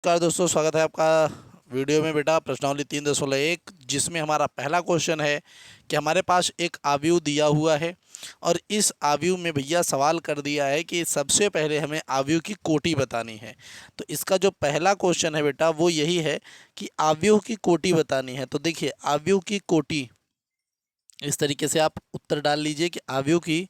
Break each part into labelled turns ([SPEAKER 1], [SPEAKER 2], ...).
[SPEAKER 1] नमस्कार दोस्तों, स्वागत है आपका वीडियो में। बेटा प्रश्नावली 3.1 जिसमें हमारा पहला क्वेश्चन है कि हमारे पास एक आव्यूह दिया हुआ है और इस आव्यूह में भैया सवाल कर दिया है कि सबसे पहले हमें आव्यूह की कोटि बतानी है। तो इसका जो पहला क्वेश्चन है बेटा वो यही है कि आव्यूह की कोटि बतानी है। तो देखिए आव्यूह की कोटि इस तरीके से आप उत्तर डाल लीजिए कि आव्यूह की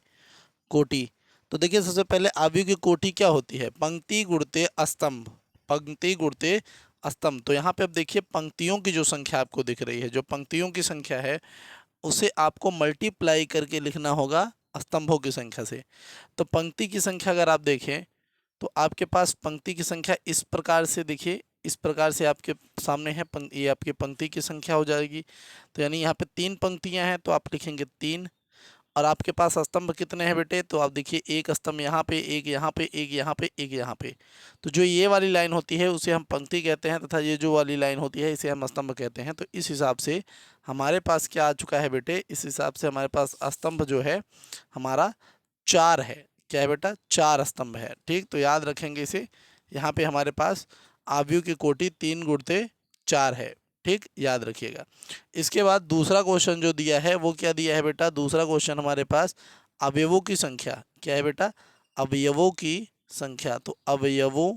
[SPEAKER 1] कोटि। तो देखिए सबसे पहले आव्यूह की कोटि क्या होती है? पंक्ति गुणते स्तंभ, पंक्ति गुणते स्तंभ। तो यहाँ पे अब देखिए पंक्तियों की जो संख्या आपको दिख रही है, जो पंक्तियों की संख्या है उसे आपको मल्टीप्लाई करके लिखना होगा स्तंभों की संख्या से। तो पंक्ति की संख्या अगर आप देखें तो आपके पास पंक्ति की संख्या इस प्रकार से, देखिए इस प्रकार से आपके सामने है। ये आपकी पंक्ति की संख्या हो जाएगी। तो यानी यहाँ पे 3 पंक्तियाँ हैं तो आप लिखेंगे 3। और आपके पास स्तंभ कितने हैं बेटे? तो आप देखिए एक स्तंभ यहाँ पे, एक यहाँ पे, एक यहाँ पे, एक यहाँ पे। तो जो ये वाली लाइन होती है उसे हम पंक्ति कहते हैं तथा ये जो वाली लाइन होती है इसे हम स्तंभ कहते हैं। तो इस हिसाब से हमारे पास क्या आ चुका है बेटे? इस हिसाब से हमारे पास स्तंभ जो है हमारा 4 है। क्या है बेटा? 4 स्तंभ है। ठीक, तो याद रखेंगे इसे। यहाँ पे हमारे पास आव्यूह की कोटि 3 गुणते 4 है। ठीक, याद रखिएगा। इसके बाद दूसरा क्वेश्चन जो दिया है वो क्या दिया है बेटा? दूसरा क्वेश्चन हमारे पास अवयवों की संख्या। क्या है बेटा? अवयवों की संख्या। तो अवयवों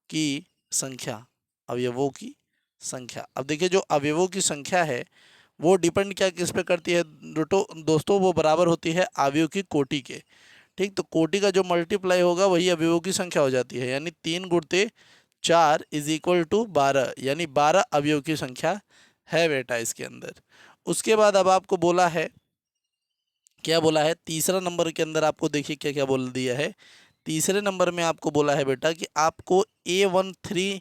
[SPEAKER 1] की संख्या, अवयवों की संख्या। अब देखिए जो अवयवों की संख्या है वो डिपेंड क्या किस पे करती है दोस्तों? वो बराबर होती है आव्यूह की कोटि के। ठीक, तो कोटि का जो मल्टीप्लाई होगा वही अवयवों की संख्या हो जाती है। यानी 3 गुणते 4 इज इक्वल टू 12, यानी 12 अवयव की संख्या है बेटा इसके अंदर। उसके बाद अब आपको बोला है, क्या बोला है तीसरा नंबर के अंदर? आपको देखिए क्या क्या बोल दिया है। तीसरे नंबर में आपको बोला है बेटा कि आपको A13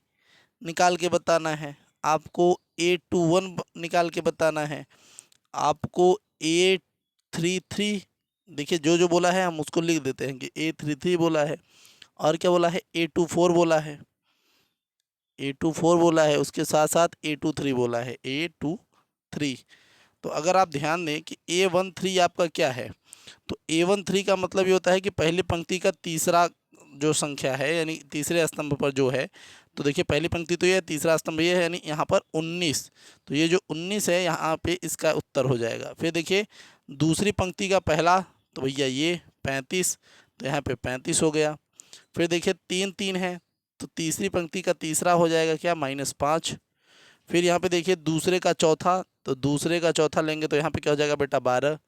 [SPEAKER 1] निकाल के बताना है, आपको A21 निकाल के बताना है, आपको A33, देखिए जो जो बोला है हम उसको लिख देते हैं कि A33 बोला है। और क्या बोला है? A24 बोला है, A24 बोला है। उसके साथ साथ A23 बोला है, A23। तो अगर आप ध्यान दें कि A13 आपका क्या है, तो A13 का मतलब ये होता है कि पहली पंक्ति का तीसरा जो संख्या है, यानी तीसरे स्तंभ पर जो है। तो देखिए पहली पंक्ति तो ये है, तीसरा स्तंभ ये है, यानी यहाँ पर 19। तो ये जो 19 है यहाँ पे इसका उत्तर हो जाएगा। फिर देखिए दूसरी पंक्ति का पहला, तो भैया ये 35, तो यहाँ पे 35 हो गया। फिर देखिए 3 3 है, तो तीसरी पंक्ति का तीसरा हो जाएगा क्या? -5। फिर यहाँ पे देखिए दूसरे का चौथा, तो दूसरे का चौथा लेंगे तो यहाँ पे क्या हो जाएगा बेटा? 12।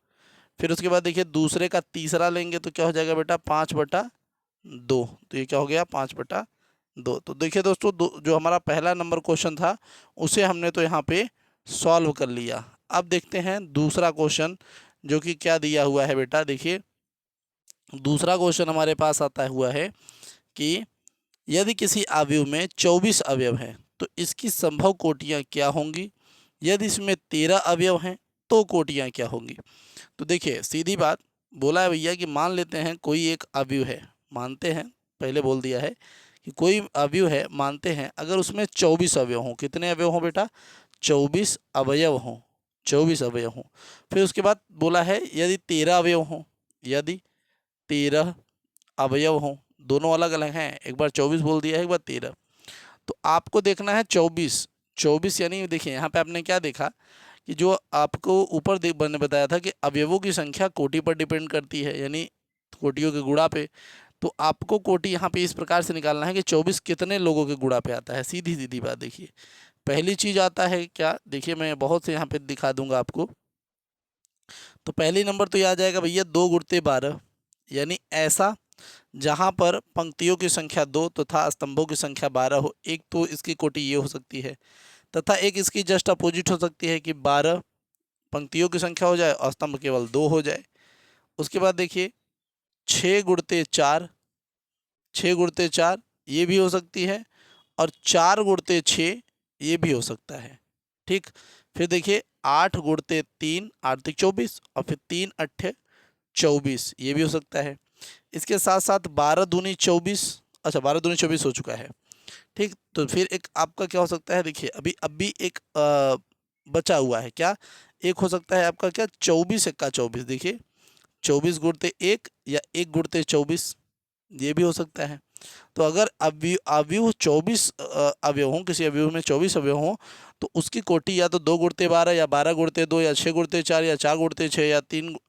[SPEAKER 1] फिर उसके बाद देखिए दूसरे का तीसरा लेंगे तो क्या हो जाएगा बेटा? 5/2। तो ये क्या हो गया? 5/2। तो देखिए दोस्तों जो हमारा पहला नंबर क्वेश्चन था उसे हमने तो यहाँ पे सॉल्व कर लिया। अब देखते हैं दूसरा क्वेश्चन जो कि क्या दिया हुआ है बेटा। देखिए दूसरा क्वेश्चन हमारे पास आता हुआ है कि यदि किसी अवयव में 24 अवयव हैं तो इसकी संभव कोटियाँ क्या होंगी? यदि इसमें 13 अवयव हैं तो कोटियाँ क्या होंगी? तो देखिए सीधी बात बोला है भैया कि मान लेते हैं कोई एक अवयव है, मानते हैं, पहले बोल दिया है कि कोई अवयव है, मानते हैं अगर उसमें 24 अवयव हों। कितने अवयव हों बेटा? 24 अवयव हों, 24 अवयव हों। फिर उसके बाद बोला है यदि 13 अवयव हों, यदि 13 अवयव हों, दोनों अलग अलग हैं, एक बार 24 बोल दिया है, एक बार 13। तो आपको देखना है 24, 24 यानी देखिए यहाँ पे आपने क्या देखा कि जो आपको ऊपर मैंने बताया था कि अवयवों की संख्या कोटि पर डिपेंड करती है, यानी कोटियों के गुणा पे। तो आपको कोटि यहाँ पे इस प्रकार से निकालना है कि 24 कितने लोगों के गुणा पे आता है। सीधी सीधी बात देखिए, पहली चीज़ आता है क्या? देखिए मैं बहुत से यहाँ पे दिखा दूंगा आपको। तो पहली नंबर तो ये आ जाएगा भैया 2 गुणते 12, यानी ऐसा जहाँ पर पंक्तियों की संख्या 2 तथा स्तंभों की संख्या 12 हो। एक तो इसकी कोटि ये हो सकती है, तथा एक इसकी जस्ट अपोजिट हो सकती है कि 12 पंक्तियों की संख्या हो जाए और स्तंभ केवल 2 हो जाए। उसके बाद देखिए 6 गुणते 4, 6 गुणते 4 ये भी हो सकती है, और 4 गुणते 6 ये भी हो सकता है। ठीक, फिर देखिए 8 गुणते 3, 8 तिक 24, और फिर 3 अट्ठे 24 ये भी हो सकता है। इसके साथ साथ 12 दूनी 24, अच्छा 12 दूनी 24 हो चुका है। ठीक, तो फिर एक आपका क्या हो सकता है? देखिए अभी एक बचा हुआ है क्या? एक हो सकता है आपका क्या? 24 एक्का 24। देखिए 24 गुणते 1 या 1 गुणते 24 ये भी हो सकता है। तो अगर अवयव 24 अवयव हों, किसी अवयव में 24 अवयव हों, तो उसकी कोटि या तो 2 गुणित 12 या 12 गुणित 2 या 6 गुणित 4 या 4 गुणित 6 या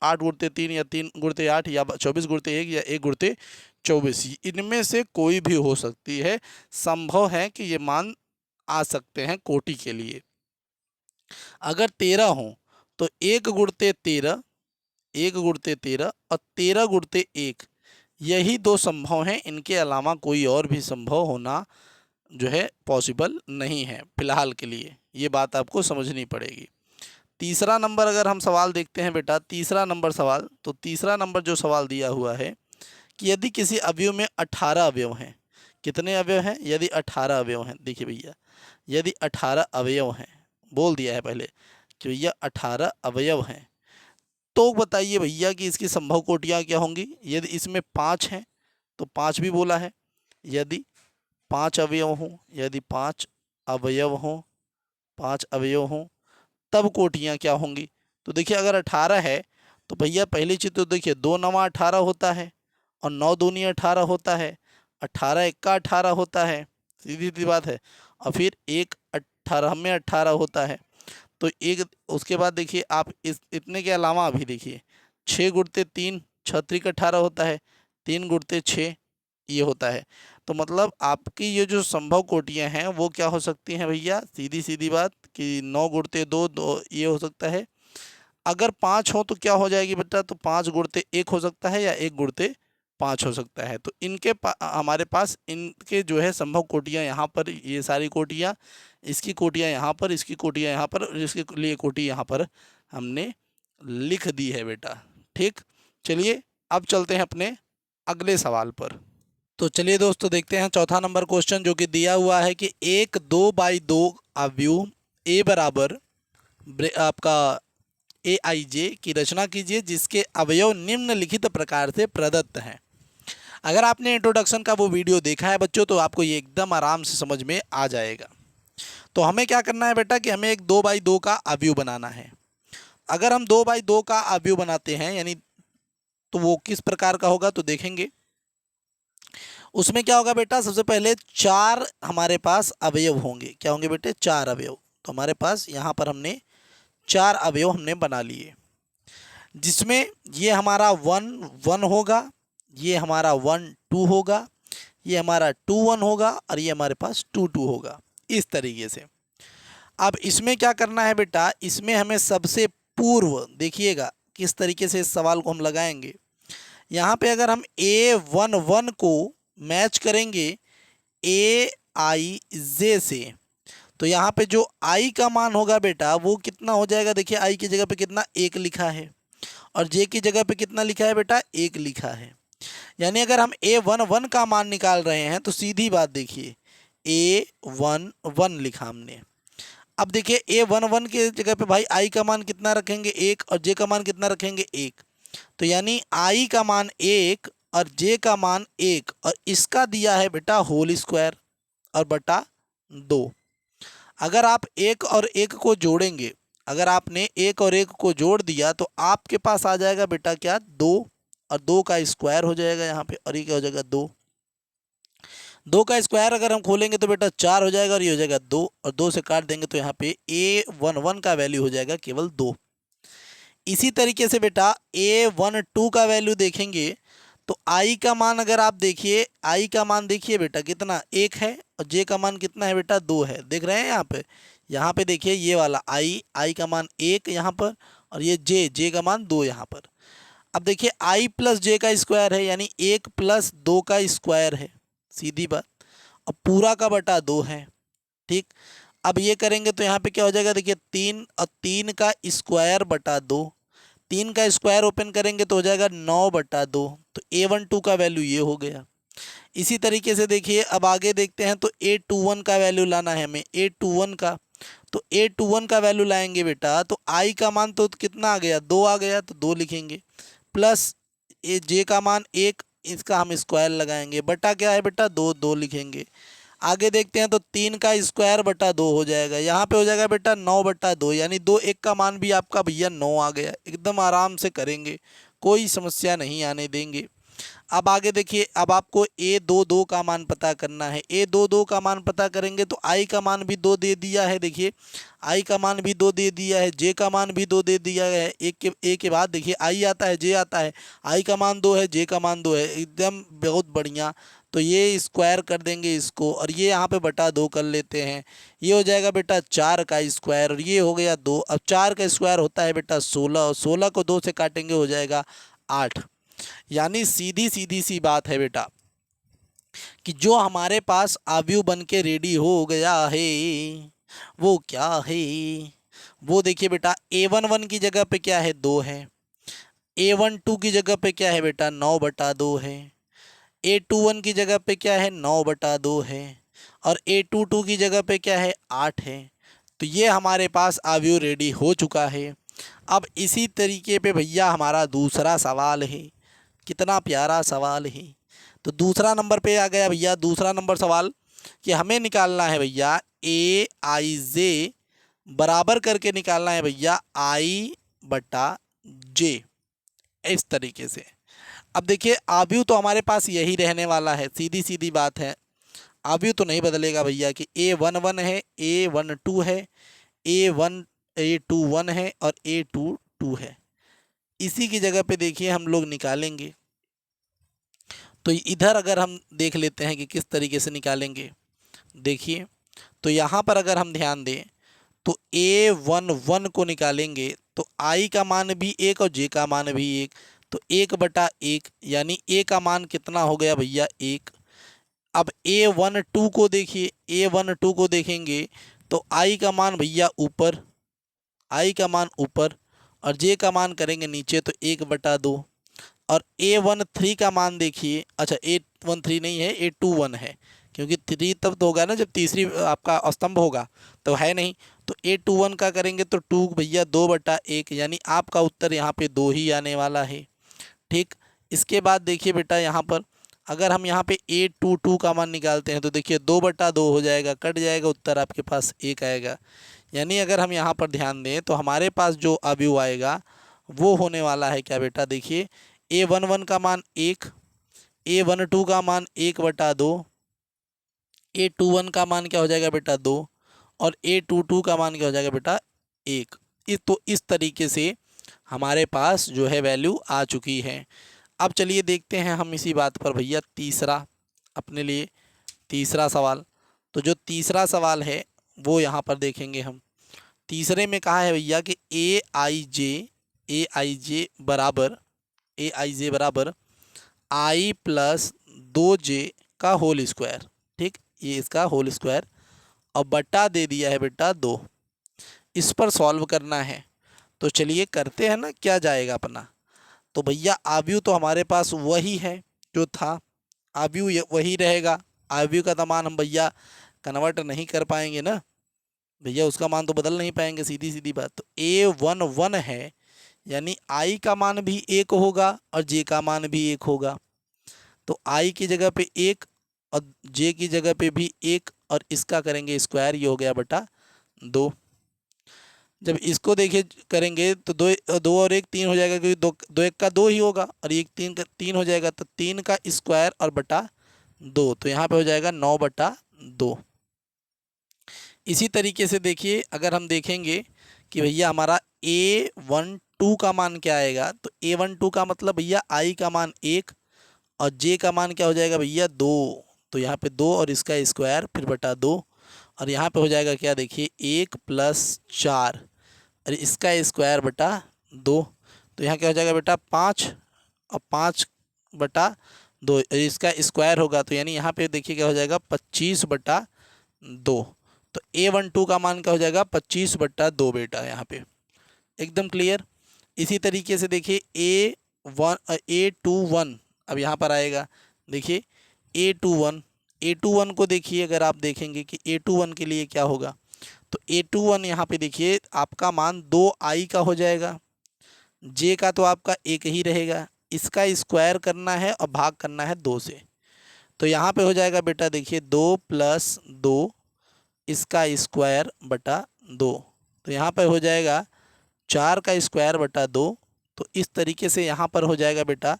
[SPEAKER 1] 8 गुणित 3 या 3 गुणित 8 या 24 गुणित 1 या 1 गुणित 24, इनमें से कोई भी हो सकती है। संभव है कि ये मान आ सकते हैं कोटि के लिए। अगर 13 हो तो 1 गुणित 13, 1 गुणित 13 और 13 गुणित 1, यही दो संभव हैं। इनके अलावा कोई और भी संभव होना जो है पॉसिबल नहीं है फिलहाल के लिए। ये बात आपको समझनी पड़ेगी। तीसरा नंबर अगर हम सवाल देखते हैं बेटा, तीसरा नंबर सवाल, तो तीसरा नंबर जो सवाल दिया हुआ है कि यदि किसी अवयव में 18 अवयव हैं। कितने अवयव हैं? यदि 18 अवयव हैं। देखिए भैया, यदि 18 अवयव हैं, बोल दिया है पहले कि भैया 18 अवयव हैं, तो बताइए भैया कि इसकी संभव कोटियाँ क्या होंगी। यदि इसमें 5 हैं तो 5 भी बोला है। यदि 5 अवयव हों, यदि 5 अवयव हों, 5 अवयव हों, तब कोटियाँ क्या होंगी। तो देखिए अगर 18 है तो भैया पहली चीज़ तो देखिए 2 नवा 18 होता है और 9 दूनी 18 होता है, 18 एक्का 18 होता है, सीधी सी बात है। और फिर एक 18 में 18 होता है। तो एक उसके बाद देखिए आप इस इतने के अलावा अभी देखिए 6 गुणित 3, 6 त्रिक 18 होता है, 3 गुणित 6 ये होता है। तो मतलब आपकी ये जो संभव कोटियाँ हैं वो क्या हो सकती हैं भैया, सीधी सीधी बात कि 9 गुणित 2, 2 ये हो सकता है। अगर 5 हो तो क्या हो जाएगी बेटा, तो 5 गुणित 1 हो सकता है या 1 गुणित 5 हो सकता है। तो हमारे पास इनके जो है संभव कोटियाँ यहाँ पर, ये सारी कोटियाँ, इसकी कोटियाँ यहाँ पर, इसकी कोटियाँ यहाँ पर और इसके लिए कोटि यहाँ पर हमने लिख दी है बेटा। ठीक, चलिए अब चलते हैं अपने अगले सवाल पर। तो चलिए दोस्तों देखते हैं चौथा नंबर क्वेश्चन, जो कि दिया हुआ है कि एक 2x2 अवयव ए बराबर आपका AIJ की रचना कीजिए जिसके अवयव निम्नलिखित प्रकार से प्रदत्त हैं। अगर आपने इंट्रोडक्शन का वो वीडियो देखा है बच्चों, तो आपको ये एकदम आराम से समझ में आ जाएगा। तो हमें क्या करना है बेटा कि हमें एक 2x2 का अवयव बनाना है। अगर हम 2x2 का अवयव बनाते हैं यानी, तो वो किस प्रकार का होगा तो देखेंगे। उसमें क्या होगा बेटा, सबसे पहले 4 हमारे पास अवयव होंगे। क्या होंगे बेटे? 4 अवयव। तो हमारे पास यहाँ पर हमने 4 अवयव हमने बना लिए, जिसमें ये हमारा 1 1 होगा, ये हमारा 1 2 होगा, ये हमारा 2 1 होगा और ये हमारे पास 2 2 होगा, इस तरीके से। अब इसमें क्या करना है बेटा, इसमें हमें सबसे पूर्व देखिएगा किस तरीके से इस सवाल को हम लगाएंगे। यहाँ पे अगर हम A11 को मैच करेंगे AIJ से, तो यहाँ पे जो I का मान होगा बेटा वो कितना हो जाएगा। देखिए I की जगह पे कितना 1 लिखा है और J की जगह पे कितना लिखा है बेटा, 1 लिखा है। यानी अगर हम A11 का मान निकाल रहे हैं तो सीधी बात देखिए A11 लिखा हमने। अब देखिए A11 के जगह पे भाई I का मान कितना रखेंगे, 1, और J का मान कितना रखेंगे, 1। तो यानी I का मान 1 और J का मान 1 और इसका दिया है बेटा होल स्क्वायर और बटा 2। अगर आप 1 और 1 को जोड़ेंगे, अगर आपने 1 और 1 को जोड़ दिया तो आपके पास आ जाएगा बेटा क्या, 2, और 2 का स्क्वायर हो जाएगा यहाँ पे, और ये क्या हो जाएगा 2। 2 का स्क्वायर अगर हम खोलेंगे तो बेटा 4 हो जाएगा और ये हो जाएगा 2, और 2 से काट देंगे तो यहाँ पे A11 का वैल्यू हो जाएगा केवल 2। इसी तरीके से बेटा A12 का वैल्यू देखेंगे तो I का मान अगर आप देखिए, I का मान देखिए बेटा कितना 1 है और J का मान कितना है बेटा 2 है। देख रहे हैं यहाँ पे देखिए ये वाला I का मान 1 यहाँ पर और ये J का मान 2 यहाँ पर। अब देखिए I प्लस J का स्क्वायर है यानी 1 प्लस 2 का स्क्वायर है, सीधी बात, और पूरा का बटा 2 है। ठीक, अब ये करेंगे तो यहाँ पे क्या हो जाएगा, देखिए 3 और 3 का स्क्वायर बटा 2, 3 का स्क्वायर ओपन करेंगे तो हो जाएगा 9 बटा 2। तो A12 का वैल्यू ये हो गया। इसी तरीके से देखिए अब आगे देखते हैं तो A21 का वैल्यू लाना है हमें, A21 का। तो A21 का वैल्यू लाएंगे बेटा तो I का मान तो कितना आ गया, 2 आ गया, तो 2 लिखेंगे, प्लस J का मान 1, इसका हम स्क्वायर लगाएंगे, बटा क्या है बेटा 2, 2 लिखेंगे। आगे देखते हैं तो 3 का स्क्वायर बटा 2 हो जाएगा, यहाँ पे हो जाएगा बेटा 9 बटा 2, यानी 2 1 का मान भी आपका भैया 9 आ गया। एकदम आराम से करेंगे, कोई समस्या नहीं आने देंगे। अब आगे देखिए, अब आपको ए दो दो का मान पता करना है। ए दो दो का मान पता करेंगे तो आई का मान भी 2 दे दिया है। देखिए आई का मान भी 2 दे दिया है, जे का मान भी 2 दे दिया है। एक के बाद देखिए आई आता है, जे आता है। आई का मान 2 है, जे का मान 2 है, एकदम बहुत बढ़िया। तो ये स्क्वायर कर देंगे इसको, और ये यहाँ पे बटा 2 कर लेते हैं। ये हो जाएगा बेटा 4 का स्क्वायर, और ये हो गया 2। अब 4 का स्क्वायर होता है बेटा 16, और 16 को 2 से काटेंगे हो जाएगा 8। यानी सीधी सीधी सी बात है बेटा कि जो हमारे पास अवयव बन के रेडी हो गया है वो क्या है। वो देखिए बेटा A11 की जगह पे क्या है 2 है, A12 की जगह पे क्या है बेटा 9/2 है, A21 की जगह पे क्या है 9/2 है, और A22 की जगह पे क्या है 8 है। तो ये हमारे पास अवयव रेडी हो चुका है। अब इसी तरीके पे भैया हमारा दूसरा सवाल है। कितना प्यारा सवाल है। तो दूसरा नंबर पे आ गया भैया दूसरा नंबर सवाल कि हमें निकालना है भैया AIJ बराबर करके निकालना है भैया I/J, इस तरीके से। अब देखिए अवयव तो हमारे पास यही रहने वाला है, सीधी सीधी बात है। अवयव तो नहीं बदलेगा भैया कि A11 है, A12 है, A21 है और A22 है। इसी की जगह पे देखिए हम लोग निकालेंगे। तो इधर अगर हम देख लेते हैं कि किस तरीके से निकालेंगे। देखिए तो यहाँ पर अगर हम ध्यान दें तो A11 को निकालेंगे तो I का मान भी 1 और J का मान भी 1, तो 1/1 यानी A का मान कितना हो गया भैया 1। अब A12 को देखिए, A12 को देखेंगे तो I का मान भैया ऊपर, I का मान ऊपर और J का मान करेंगे नीचे, तो 1/2। और A13 का मान देखिए, अच्छा A13 नहीं है, A21 है, क्योंकि 3 तब तो होगा ना जब तीसरी आपका स्तंभ होगा, तो है नहीं। तो A21 का करेंगे तो 2 भैया 2/1, यानी आपका उत्तर यहाँ पे 2 ही आने वाला है। ठीक, इसके बाद देखिए बेटा यहाँ पर अगर हम यहाँ पे A22 का मान निकालते हैं तो देखिए 2/2 हो जाएगा, कट जाएगा, उत्तर आपके पास 1 आएगा। यानी अगर हम यहाँ पर ध्यान दें तो हमारे पास जो अवयव आएगा वो होने वाला है क्या बेटा, देखिए A11 का मान 1, A12 का मान 1/2, A21 का मान क्या हो जाएगा बेटा 2, और A22 का मान क्या हो जाएगा बेटा 1। तो इस तरीके से हमारे पास जो है वैल्यू आ चुकी है। अब चलिए देखते हैं हम इसी बात पर भैया तीसरा अपने लिए तीसरा सवाल। तो जो तीसरा सवाल है वो यहाँ पर देखेंगे हम। तीसरे में कहा है भैया कि AIJ बराबर I+2J का होल स्क्वायर। ठीक, ये इसका होल स्क्वायर और बटा दे दिया है बेटा 2। इस पर सॉल्व करना है, तो चलिए करते हैं ना, क्या जाएगा अपना। तो भैया अवयव तो हमारे पास वही है जो था, अवयव वही रहेगा। अवयव का तो मान हम भैया कन्वर्ट नहीं कर पाएंगे ना भैया, उसका मान तो बदल नहीं पाएंगे, सीधी सीधी बात। तो A11 है, यानी I का मान भी 1 होगा और J का मान भी 1 होगा। तो I की जगह पे 1 और J की जगह पे भी 1, और इसका करेंगे स्क्वायर, ये हो गया बटा 2। जब इसको देखिए करेंगे तो 2 और 1 3 हो जाएगा, क्योंकि 2 1 का 2 ही होगा, और 1 3 का 3 हो जाएगा, तो 3 का स्क्वायर और बटा 2, तो यहाँ पे हो जाएगा 9/2। इसी तरीके से देखिए अगर हम देखेंगे कि भैया हमारा A12 का मान क्या आएगा, तो A12 का मतलब भैया I का मान 1 और J का मान क्या हो जाएगा भैया 2, तो यहाँ पे 2 और इसका स्क्वायर फिर बटा 2, और यहाँ पे हो जाएगा क्या, देखिए 1+4 और इसका स्क्वायर बटा 2, तो यहाँ क्या हो जाएगा बेटा 5 और 5/2, इसका स्क्वायर होगा, तो यानी यहाँ पे देखिए क्या हो जाएगा 25/2। तो A12 का मान क्या हो जाएगा 25/2 बेटा, यहाँ पे एकदम क्लियर। इसी तरीके से देखिए A21 अब यहाँ पर आएगा। देखिए A21 को देखिए, अगर आप देखेंगे कि A21 के लिए क्या होगा, तो A21 यहाँ पे देखिए आपका मान 2I का हो जाएगा, J का तो आपका 1 ही रहेगा, इसका स्क्वायर करना है और भाग करना है 2 से, तो यहाँ पे हो जाएगा बेटा देखिए 2+2 इसका स्क्वायर बटा 2, तो यहाँ पर हो जाएगा 4 का स्क्वायर बटा 2। तो इस तरीके से यहाँ पर हो जाएगा बेटा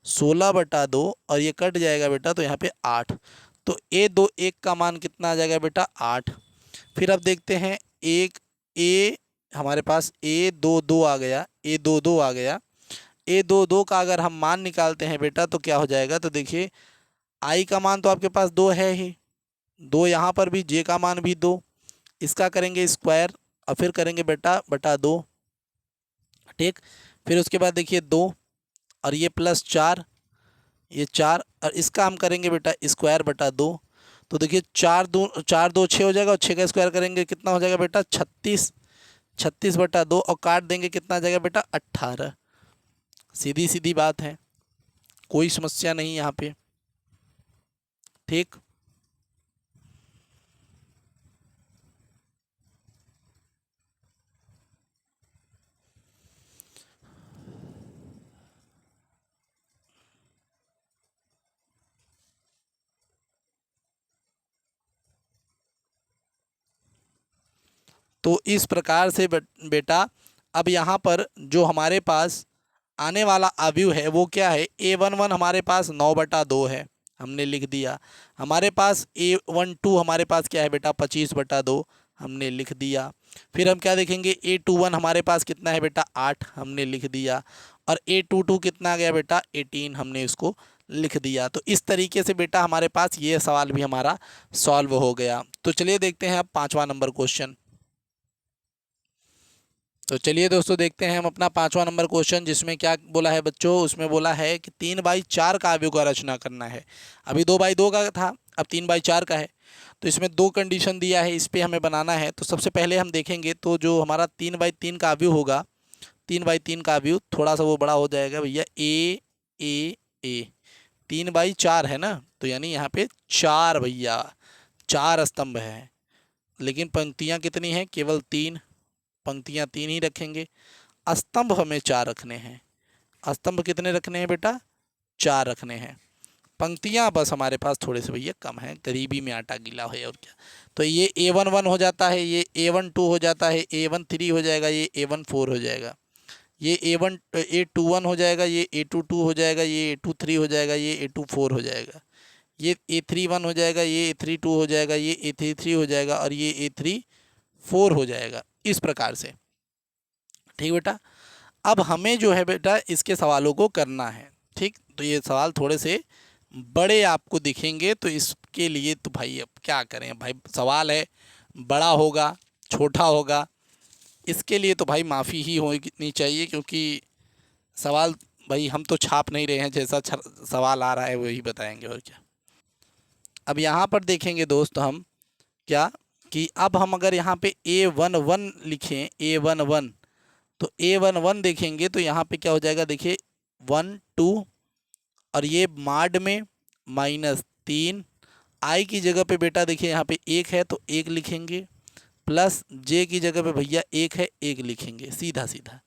[SPEAKER 1] 16/2 और ये कट जाएगा बेटा तो यहाँ पे 8। तो A21 का मान कितना आ जाएगा बेटा 8। फिर अब देखते हैं एक ए हमारे पास A22 आ गया, A22 आ गया। A22 का अगर हम मान निकालते हैं बेटा तो क्या हो जाएगा, तो देखिए आई का मान तो आपके पास 2 है ही, 2 यहाँ पर भी, जे का मान भी 2, इसका करेंगे स्क्वायर और फिर करेंगे बेटा बटा 2। ठीक, फिर उसके बाद देखिए 2 और ये प्लस 4, ये 4 और इसका हम करेंगे बेटा स्क्वायर बटा 2। तो देखिए 4 2 6 हो जाएगा और 6 का स्क्वायर करेंगे कितना हो जाएगा बेटा 36, 36/2 और काट देंगे कितना आ जाएगा बेटा 18। सीधी सीधी बात है, कोई समस्या नहीं यहाँ पे। ठीक, तो इस प्रकार से बेटा अब यहाँ पर जो हमारे पास आने वाला अवयव है वो क्या है, A11 हमारे पास 9/2 है, हमने लिख दिया। हमारे पास A12 हमारे पास क्या है बेटा 25/2, हमने लिख दिया। फिर हम क्या देखेंगे, A21 हमारे पास कितना है बेटा 8, हमने लिख दिया। और A22 कितना आ गया बेटा 18, हमने इसको लिख दिया। तो इस तरीके से बेटा हमारे पास ये सवाल भी हमारा सॉल्व हो गया। तो चलिए देखते हैं अब 5वां नंबर क्वेश्चन। तो चलिए दोस्तों देखते हैं हम अपना 5वां नंबर क्वेश्चन, जिसमें क्या बोला है बच्चों, उसमें बोला है कि 3/4 का अवयव का रचना करना है। अभी 2/2 का था, अब 3/4 का है। तो इसमें 2 कंडीशन दिया है, इस पे हमें बनाना है। तो सबसे पहले हम देखेंगे तो जो हमारा 3/3 का अवयव होगा, 3/3 का अवयव थोड़ा सा वो बड़ा हो जाएगा भैया, ए 3/4 है ना, तो यानी यहाँ पे 4 भैया, 4 स्तंभ है। लेकिन पंक्तियाँ कितनी हैं, केवल 3, पंक्तियाँ 3 ही रखेंगे। स्तंभ हमें 4 रखने हैं। स्तंभ कितने रखने हैं बेटा 4 रखने हैं। पंक्तियाँ बस हमारे पास थोड़े से भैया कम हैं, गरीबी में आटा गीला है और क्या। तो ये A11 हो जाता है, ये A12 हो जाता है, A13 हो जाएगा, ये A14 हो जाएगा, ये A21 हो जाएगा, ये A22 हो जाएगा, ये A23 हो जाएगा, ये A24 हो जाएगा, ये A31 हो जाएगा, ये A32 हो जाएगा, ये A33 हो जाएगा और ये A34 हो जाएगा। इस प्रकार से। ठीक बेटा, अब हमें जो है बेटा इसके सवालों को करना है। ठीक, तो ये सवाल थोड़े से बड़े आपको दिखेंगे, तो इसके लिए तो भाई अब क्या करें भाई, सवाल है बड़ा होगा छोटा होगा, इसके लिए तो भाई माफ़ी ही होनी चाहिए, क्योंकि सवाल भाई हम तो छाप नहीं रहे हैं, जैसा सवाल आ रहा है वही बताएंगे और क्या। अब यहाँ पर देखेंगे दोस्त हम क्या, कि अब हम अगर यहाँ पे A11 लिखें, A11, तो A11 देखेंगे तो यहाँ पे क्या हो जाएगा, देखिए 1 2 और ये माड में -3, आई की जगह पे बेटा देखिए यहाँ पे 1 है तो 1 लिखेंगे, प्लस जे की जगह पे भैया 1 है 1 लिखेंगे, सीधा सीधा।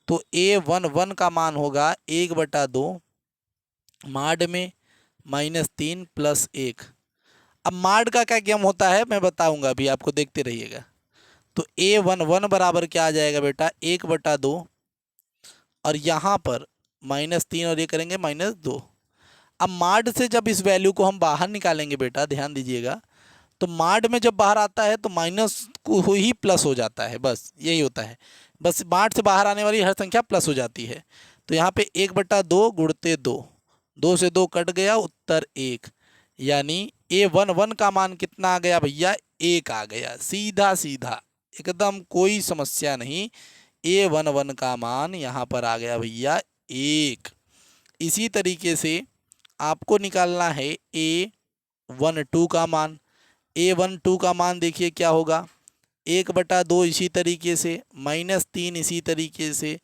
[SPEAKER 1] तो A11 का मान होगा 1/2 माड में -3 + 1। अब माड का क्या गेम होता है मैं बताऊंगा अभी आपको, देखते रहिएगा। तो A11 बराबर क्या आ जाएगा बेटा 1/2 और यहाँ पर -3 और ये करेंगे -2। अब माड से जब इस वैल्यू को हम बाहर निकालेंगे बेटा, ध्यान दीजिएगा, तो माड में जब बाहर आता है तो माइनस को ही प्लस हो जाता है, बस यही होता है। बस माड से बाहर आने वाली हर संख्या प्लस हो जाती है। तो यहाँ पे 1/2 गुणते 2, 2 से 2 कट गया, उत्तर 1। यानी A11 का मान कितना आ गया भैया 1 आ गया, सीधा सीधा, एकदम कोई समस्या नहीं। A11 का मान यहाँ पर आ गया भैया 1। इसी तरीके से आपको निकालना है A12 का मान। A12 का मान देखिए क्या होगा, 1/2 इसी तरीके से, -3 इसी तरीके से,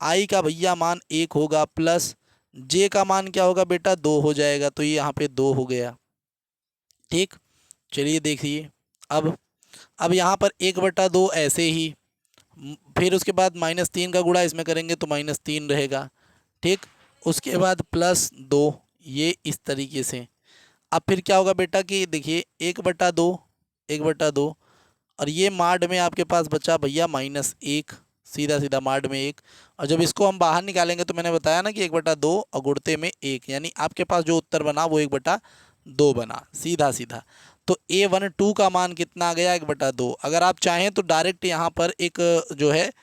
[SPEAKER 1] आई का भैया मान 1 होगा, प्लस जे का मान क्या होगा बेटा 2 हो जाएगा, तो ये यहाँ पे 2 हो गया। ठीक, चलिए देखिए अब यहाँ पर 1/2 ऐसे ही, फिर उसके बाद -3 का गुणा इसमें करेंगे तो -3 रहेगा। ठीक, उसके बाद +2, ये इस तरीके से। अब फिर क्या होगा बेटा कि देखिए 1/2 1/2 और ये माड में आपके पास बचा भैया -1, सीधा सीधा माड में 1। और जब इसको हम बाहर निकालेंगे तो मैंने बताया ना कि 1/2 और गुणते में 1, यानी आपके पास जो उत्तर बना वो 1/2 बना, सीधा सीधा। तो A12 का मान कितना आ गया, 1/2। अगर आप चाहें तो डायरेक्ट यहाँ पर एक जो है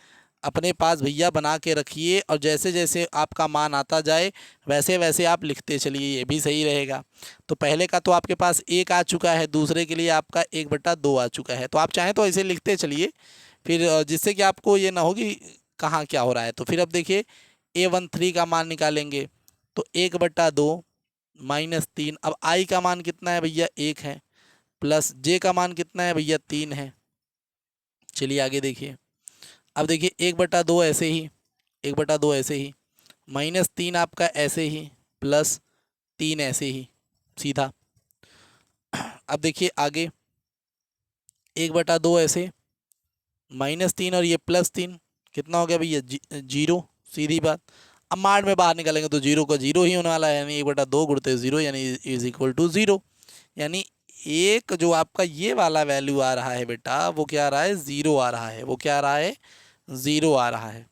[SPEAKER 1] अपने पास भैया बना के रखिए, और जैसे जैसे आपका मान आता जाए वैसे वैसे आप लिखते चलिए, ये भी सही रहेगा। तो पहले का तो आपके पास 1 आ चुका है, दूसरे के लिए आपका 1/2 आ चुका है। तो आप चाहें तो ऐसे लिखते चलिए, फिर जिससे कि आपको ये ना हो कि कहाँ क्या हो रहा है। तो फिर अब देखिए A13 का मान निकालेंगे तो 1/2 -3। अब I का मान कितना है भैया, 1 है, प्लस J का मान कितना है भैया, 3 है। चलिए आगे देखिए। अब देखिए 1/2 ऐसे ही, 1/2 ऐसे ही, -3 आपका ऐसे ही, प्लस 3 ऐसे ही, सीधा। अब देखिए आगे 1/2 ऐसे, -3 और ये +3, कितना हो गया भैया, 0, सीधी बात। अब मार्ड में बाहर निकालेंगे तो 0 का 0 ही होने वाला है, यानी 1/2 गुणते 0 यानी = 0। यानी एक जो आपका ये वाला वैल्यू आ रहा है बेटा, वो क्या आ रहा है, 0 आ रहा है। वो क्या आ रहा है, 0 आ रहा है।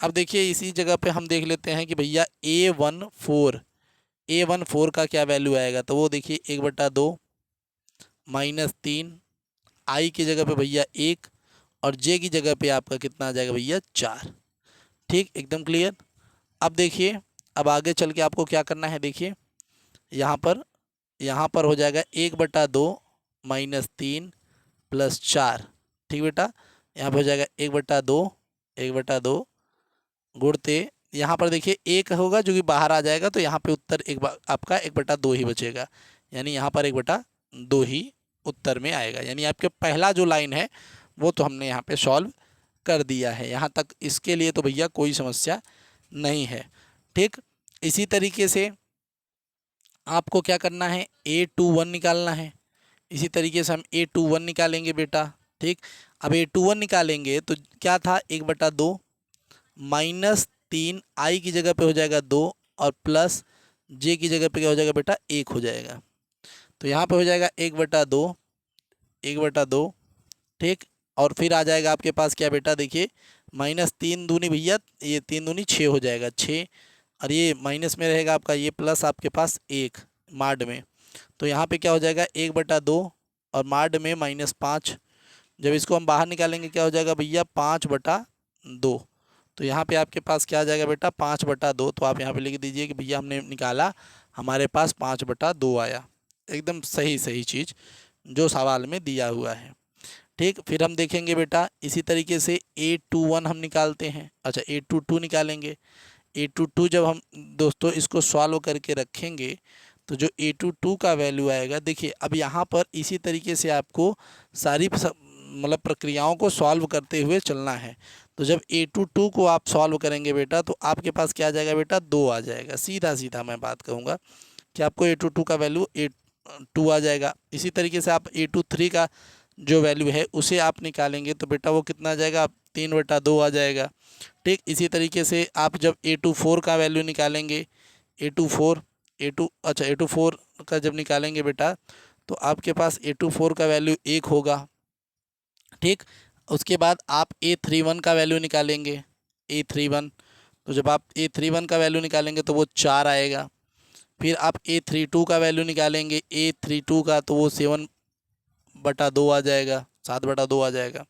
[SPEAKER 1] अब देखिए इसी जगह पे हम देख लेते हैं कि भैया A14 का क्या वैल्यू आएगा। तो वो देखिए 1/2 -3, I की जगह पे भैया 1, और J की जगह पे आपका कितना आ जाएगा भैया, 4। ठीक, एकदम क्लियर। अब देखिए, अब आगे चल के आपको क्या करना है, देखिए यहाँ पर हो जाएगा 1/2 -3 + 4। ठीक बेटा, यहाँ पर हो जाएगा 1/2 गुणते, यहाँ पर देखिए 1 होगा जो कि बाहर आ जाएगा, तो यहाँ पे उत्तर आपका 1/2 ही बचेगा, यानी यहाँ पर 1/2 ही उत्तर में आएगा। यानी आपके पहला जो लाइन है वो तो हमने यहाँ पे सॉल्व कर दिया है। यहाँ तक इसके लिए तो भैया कोई समस्या नहीं है। ठीक, इसी तरीके से आपको क्या करना है, A21 निकालना है। इसी तरीके से हम A21 निकालेंगे बेटा। ठीक, अब A21 निकालेंगे तो क्या था, 1/2 -3 I की जगह पे हो जाएगा 2, और प्लस J की जगह पे क्या हो जाएगा बेटा, 1 हो जाएगा। तो यहाँ पे हो जाएगा 1/2। ठीक, और फिर आ जाएगा आपके पास क्या बेटा, देखिए -3 दूनी भैया, ये 3 दूनी 6 हो जाएगा, 6, और ये माइनस में रहेगा आपका ये प्लस आपके पास 1 माड में। तो यहाँ पे क्या हो जाएगा, 1/2 और माड में -5। जब इसको हम बाहर निकालेंगे क्या हो जाएगा भैया, 5/2। तो यहाँ पे आपके पास क्या आ जाएगा बेटा, 5/2। तो आप यहाँ पे लिख दीजिए कि भैया हमने निकाला, हमारे पास 5/2 आया। एकदम सही सही चीज़ जो सवाल में दिया हुआ है। ठीक, फिर हम देखेंगे बेटा इसी तरीके से A21 हम निकालते हैं। अच्छा, A22 निकालेंगे। A22 जब हम दोस्तों इसको सॉल्व करके रखेंगे तो जो A22 का वैल्यू आएगा, देखिए अब यहाँ पर इसी तरीके से आपको सारी मतलब प्रक्रियाओं को सॉल्व करते हुए चलना है। तो जब A22 को आप सॉल्व करेंगे बेटा तो आपके पास क्या आ जाएगा बेटा, 2 आ जाएगा। सीधा सीधा मैं बात कहूँगा कि आपको A22 का वैल्यू 2 आ जाएगा। इसी तरीके से आप A23 का जो वैल्यू है उसे आप निकालेंगे तो बेटा वो कितना आ जाएगा, 3/2 आ जाएगा। ठीक, इसी तरीके से आप जब A24 का वैल्यू निकालेंगे, A24 का जब निकालेंगे बेटा तो आपके पास A24 का वैल्यू 1 होगा। ठीक, उसके बाद आप A31 का वैल्यू निकालेंगे, A31, तो जब आप A31 का वैल्यू निकालेंगे तो वो 4 आएगा। फिर आप A32 का वैल्यू निकालेंगे, A32 का, तो वो 7/2 आ जाएगा, 7/2 आ जाएगा।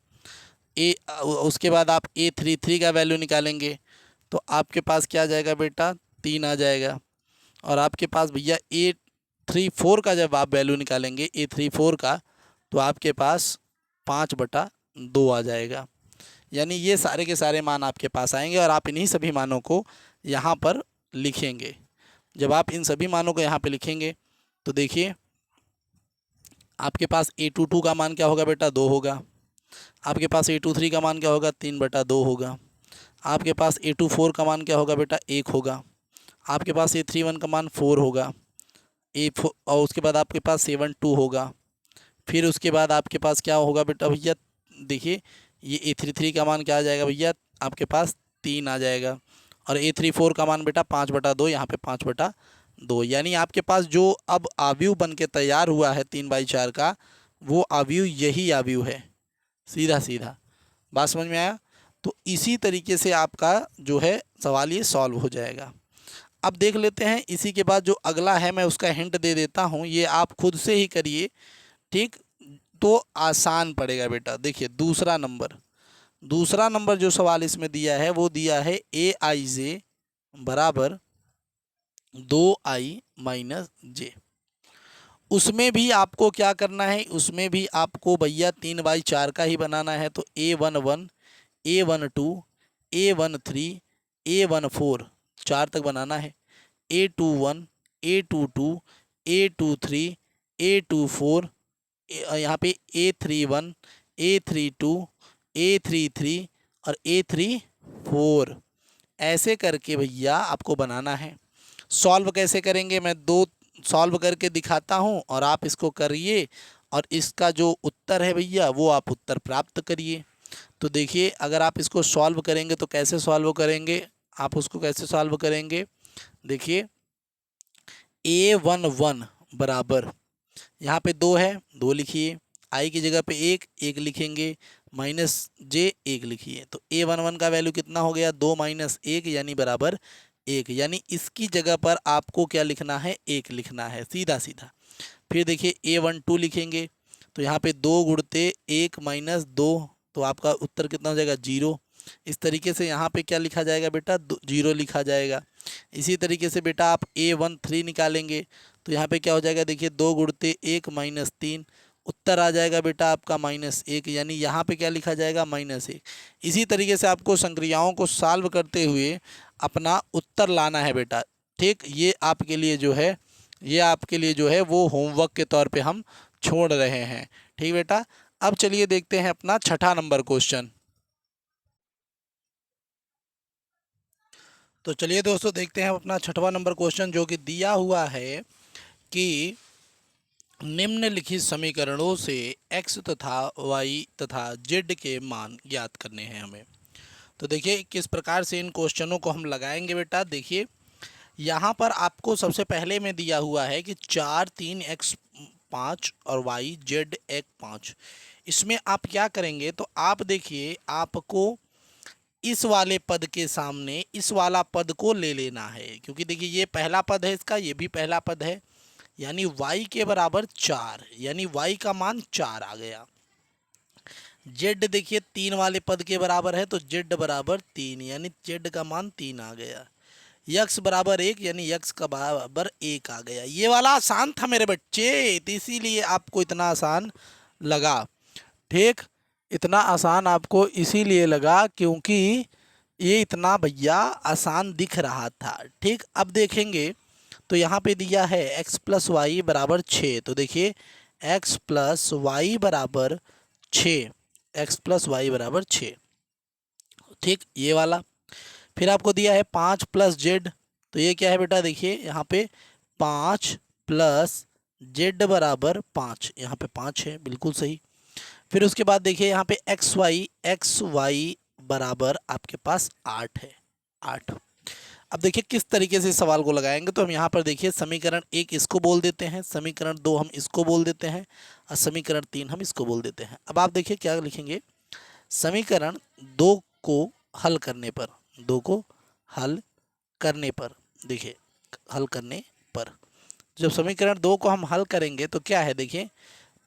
[SPEAKER 1] उसके बाद आप A33 का वैल्यू निकालेंगे तो आपके पास क्या आ जाएगा बेटा, 3 आ जाएगा। और आपके पास भैया A34 का जब आप वैल्यू निकालेंगे, A34 का, तो आपके पास 5/2 आ जाएगा। यानी ये सारे के सारे मान आपके पास आएंगे और आप इन्हीं सभी मानों को यहाँ पर लिखेंगे। जब आप इन सभी मानों को यहाँ पे लिखेंगे तो देखिए आपके पास A22 का मान क्या होगा बेटा, 2 होगा। आपके पास A23 का मान क्या होगा, 3/2 होगा। आपके पास A24 का मान क्या होगा बेटा, 1 होगा। आपके पास A31 का मान 4 होगा, A4, और उसके बाद आपके पास 7/2 होगा। फिर उसके बाद आपके पास क्या होगा बेटा भैया, देखिए ये A33 का मान क्या आ जाएगा भैया, आपके पास 3 आ जाएगा। और A34 का मान बेटा 5/2, यहाँ पे 5/2। यानी आपके पास जो अब आव्यूह बन के तैयार हुआ है 3/4 का, वो आव्यूह यही आव्यूह है। सीधा सीधा बात समझ में आया। तो इसी तरीके से आपका जो है सवाल ये सॉल्व हो जाएगा। अब देख लेते हैं इसी के बाद जो अगला है, मैं उसका हिंट दे देता हूँ, ये आप खुद से ही करिए, ठीक। तो आसान पड़ेगा बेटा। देखिए दूसरा नंबर जो सवाल इसमें दिया है वो दिया है aij बराबर 2i-j। उसमें भी आपको क्या करना है, उसमें भी आपको भैया 3/4 का ही बनाना है। तो a11 a12 a13 a14 4 तक बनाना है। a21 a22 a23 a24 यहाँ पे a31 a32 a33 और a34 ऐसे करके भैया आपको बनाना है। सॉल्व कैसे करेंगे, मैं दो सॉल्व करके दिखाता हूँ और आप इसको करिए और इसका जो उत्तर है भैया वो आप उत्तर प्राप्त करिए। तो देखिए अगर आप इसको सॉल्व करेंगे तो कैसे सॉल्व करेंगे, आप उसको कैसे सॉल्व करेंगे, देखिए a11 बराबर, यहाँ पे 2 है 2 लिखिए, आई की जगह पे 1 लिखेंगे, माइनस जे 1 लिखिए। तो a11 का वैल्यू कितना हो गया, 2 - 1 यानी बराबर 1, यानी इसकी जगह पर आपको क्या लिखना है, 1 लिखना है सीधा सीधा। फिर देखिए a12 लिखेंगे, तो यहाँ पे 2 गुणते 1 - 2, तो आपका उत्तर कितना हो जाएगा, 0। इस तरीके से यहाँ पे क्या लिखा जाएगा बेटा, 0 लिखा जाएगा। इसी तरीके से बेटा आप a13 निकालेंगे, तो यहाँ पे क्या हो जाएगा, देखिए 2 गुणते 1 - 3, उत्तर आ जाएगा बेटा आपका -1, यानी यहाँ पे क्या लिखा जाएगा, -1। इसी तरीके से आपको संक्रियाओं को सॉल्व करते हुए अपना उत्तर लाना है बेटा, ठीक। ये आपके लिए जो है वो होमवर्क के तौर पे हम छोड़ रहे हैं, ठीक बेटा। अब चलिए देखते हैं अपना छठा नंबर क्वेश्चन। तो चलिए दोस्तों देखते हैं अपना छठवां नंबर क्वेश्चन, जो कि दिया हुआ है कि निम्नलिखित समीकरणों से x तथा y तथा z के मान ज्ञात करने हैं हमें। तो देखिए किस प्रकार से इन क्वेश्चनों को हम लगाएंगे बेटा। देखिए यहाँ पर आपको सबसे पहले में दिया हुआ है कि 4 3 x 5 और y z 1 5। इसमें आप क्या करेंगे, तो आप देखिए आपको इस वाले पद के सामने इस वाला पद को ले लेना है, क्योंकि देखिए ये पहला पद है इसका, ये भी पहला पद है, यानी y के बराबर 4, यानी y का मान 4 आ गया। z देखिए 3 वाले पद के बराबर है, तो z बराबर 3, यानी z का मान 3 आ गया। यक्स बराबर 1, यानी यक्स का बराबर 1 आ गया। ये वाला आसान था मेरे बच्चे, तो इसीलिए आपको इतना आसान लगा, ठीक। इतना आसान आपको इसीलिए लगा क्योंकि ये इतना भैया आसान दिख रहा था, ठीक। अब देखेंगे तो यहाँ पे दिया है x + y बराबर 6। तो देखिए x + y बराबर 6, x + y बराबर 6, ठीक, ये वाला। फिर आपको दिया है 5 + z, तो ये क्या है बेटा, देखिए यहाँ पे 5 + z बराबर 5, यहाँ पे 5 है, बिल्कुल सही। फिर उसके बाद देखिए यहाँ पे एक्स वाई बराबर आपके पास 8 है, 8। अब देखिए किस तरीके से सवाल को लगाएंगे, तो हम यहाँ पर देखिए समीकरण 1 इसको बोल देते हैं, समीकरण 2 हम इसको बोल देते हैं और समीकरण 3 हम इसको बोल देते हैं। अब आप देखिए क्या लिखेंगे, समीकरण 2 को हल करने पर, 2 को हल करने पर, देखिए हल करने पर जब समीकरण 2 को हम हल करेंगे तो क्या है, देखिए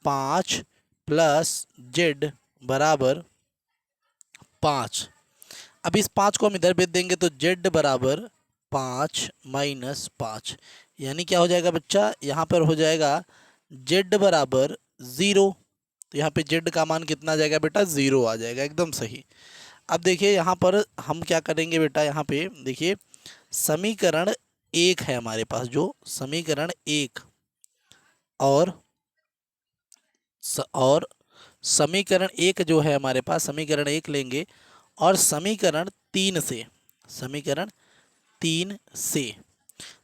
[SPEAKER 1] 5 + z बराबर 5। अब इस 5 को हम इधर भेज देंगे तो z बराबर 5 - 5, यानी क्या हो जाएगा बच्चा, यहाँ पर हो जाएगा z बराबर 0। तो यहाँ पे z का मान कितना आ जाएगा बेटा, 0 आ जाएगा, एकदम सही। अब देखिए यहाँ पर हम क्या करेंगे बेटा, यहाँ पे देखिए समीकरण 1 है हमारे पास, जो समीकरण 1 और समीकरण 1 जो है हमारे पास, समीकरण 1 लेंगे और समीकरण 3 से, समीकरण 3 से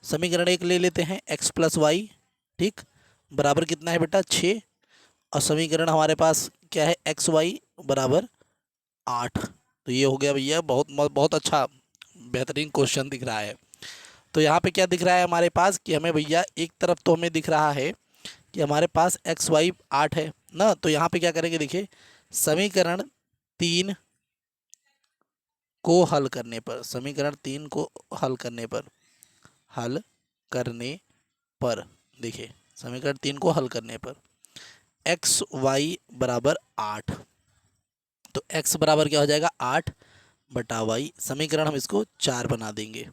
[SPEAKER 1] समीकरण 1 ले लेते हैं, x + y, ठीक, बराबर कितना है बेटा, 6। और समीकरण हमारे पास क्या है, एक्स वाई बराबर 8। तो ये हो गया भैया, बहुत बहुत अच्छा बेहतरीन क्वेश्चन दिख रहा है। तो यहाँ पे क्या दिख रहा है हमारे पास कि हमें भैया एक तरफ तो हमें दिख रहा है कि हमारे पास एक्स वाई 8 है ना, तो यहाँ पे क्या करेंगे, देखिए समीकरण 3 को हल करने पर, समीकरण 3 को हल करने पर देखिए समीकरण 3 को हल करने पर एक्स वाई बराबर 8, तो x बराबर क्या हो जाएगा 8 बटा वाई, समीकरण हम इसको 4 बना देंगे।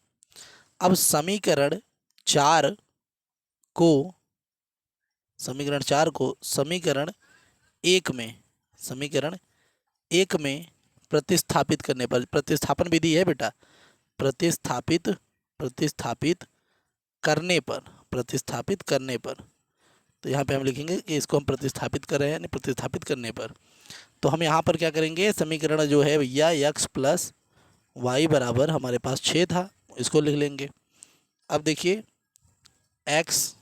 [SPEAKER 1] अब समीकरण 4 को समीकरण 1 में प्रतिस्थापित करने पर, प्रतिस्थापन विधि है बेटा, प्रतिस्थापित करने पर तो यहाँ पे हम लिखेंगे कि इसको हम प्रतिस्थापित कर रहे हैं, यानी प्रतिस्थापित करने पर। तो हम यहाँ पर क्या करेंगे, समीकरण जो है भैया x प्लस वाई बराबर हमारे पास 6 था, इसको लिख लेंगे। अब देखिए x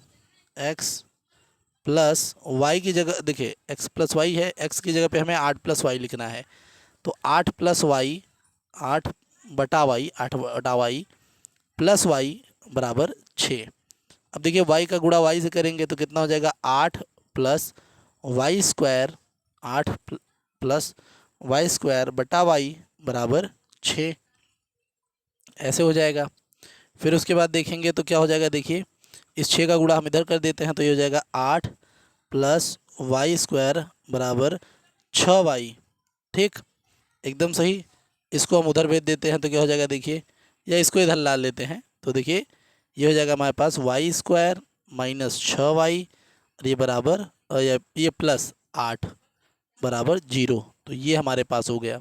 [SPEAKER 1] प्लस वाई की जगह, देखिए x प्लस वाई है, x की जगह पे हमें 8 प्लस वाई लिखना है, तो 8 बटा वाई प्लस वाई बराबर 6। अब देखिए y का गुणा y से करेंगे तो कितना हो जाएगा 8 प्लस वाई स्क्वायर बटा वाई बराबर 6, ऐसे हो जाएगा। फिर उसके बाद देखेंगे तो क्या हो जाएगा, देखिए इस 6 का गुणा हम इधर कर देते हैं तो ये हो जाएगा 8 प्लस वाई स्क्वायर बराबर 6y, ठीक, एकदम सही। इसको हम उधर भेज देते हैं तो क्या हो जाएगा, देखिए, या इसको इधर ला लेते हैं तो देखिए ये हो जाएगा हमारे पास वाई स्क्वायर माइनस 6y और ये बराबर ये प्लस 8 बराबर 0, तो ये हमारे पास हो गया।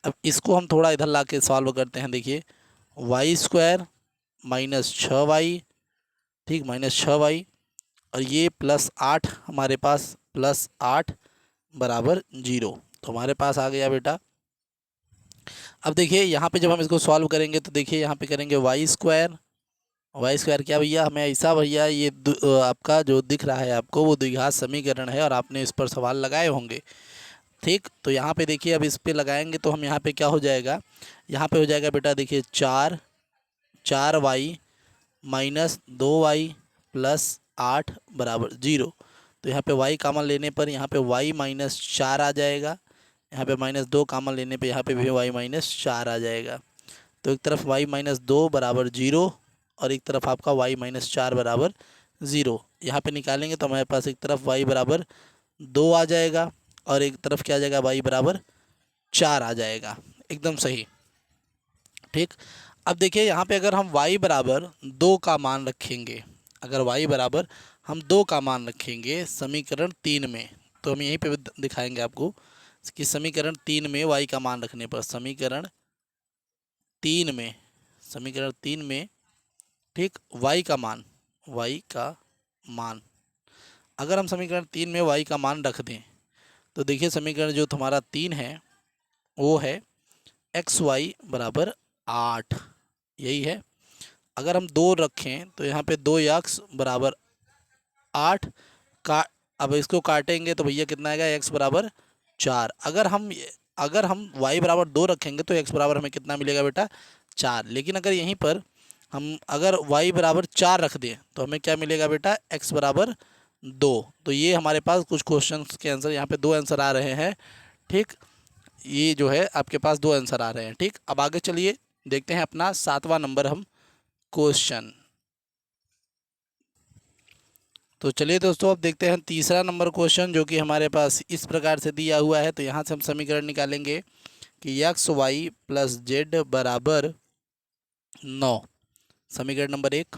[SPEAKER 1] अब इसको हम थोड़ा इधर ला के सॉल्व करते हैं, देखिए वाई स्क्वायर माइनस 6y, ठीक, माइनस 6y और ये प्लस 8 हमारे पास, प्लस 8 बराबर 0, तो हमारे पास आ गया बेटा। अब देखिए यहाँ पे जब हम इसको सॉल्व करेंगे तो देखिए यहाँ पे करेंगे वाई स्क्वायर क्या भैया, हमें ऐसा भैया ये आपका जो दिख रहा है आपको वो द्विघात समीकरण है और आपने इस पर सवाल लगाए होंगे, ठीक। तो यहाँ पे देखिए अब इस पे लगाएंगे तो हम यहाँ पे क्या हो जाएगा, यहाँ पे हो जाएगा बेटा देखिए 4y माइनस 2y प्लस 8 बराबर 0, तो यहाँ पे y कॉमन लेने पर यहाँ पे y माइनस 4 आ जाएगा, यहाँ पे माइनस 2 कॉमन लेने पे यहाँ पे भी y माइनस 4 आ जाएगा। तो एक तरफ y माइनस 2 बराबर 0 और एक तरफ आपका y माइनस 4 बराबर 0, यहाँ पे निकालेंगे तो हमारे पास एक तरफ y बराबर 2 आ जाएगा और एक तरफ क्या आ जाएगा, y बराबर 4 आ जाएगा, एकदम सही, ठीक। अब देखिए यहाँ पे अगर हम y बराबर 2 का मान रखेंगे, अगर y बराबर हम 2 का मान रखेंगे समीकरण 3 में, तो हम यहीं पे दिखाएंगे आपको कि समीकरण 3 में y का मान रखने पर, समीकरण 3 में ठीक y का मान अगर हम समीकरण 3 में y का मान रख दें तो देखिए समीकरण जो तुम्हारा 3 है वो है एक्स वाई बराबर 8, यही है। अगर हम 2 रखें तो यहाँ पे 2x बराबर 8 का, अब इसको काटेंगे तो भैया कितना आएगा, x बराबर 4। अगर हम y बराबर 2 रखेंगे तो x बराबर हमें कितना मिलेगा बेटा, 4। लेकिन अगर यहीं पर हम अगर y बराबर 4 रख दें तो हमें क्या मिलेगा बेटा, x बराबर 2। तो ये हमारे पास कुछ क्वेश्चंस के आंसर, यहाँ पे 2 आंसर आ रहे हैं, ठीक। ये जो है आपके पास 2 आंसर आ रहे हैं, ठीक। अब आगे चलिए देखते हैं अपना 7वां नंबर हम क्वेश्चन। तो चलिए दोस्तों अब देखते हैं तीसरा नंबर क्वेश्चन जो कि हमारे पास इस प्रकार से दिया हुआ है। तो यहाँ से हम समीकरण निकालेंगे कि एक्स वाई प्लस जेड बराबर 9, समीकरण नंबर 1।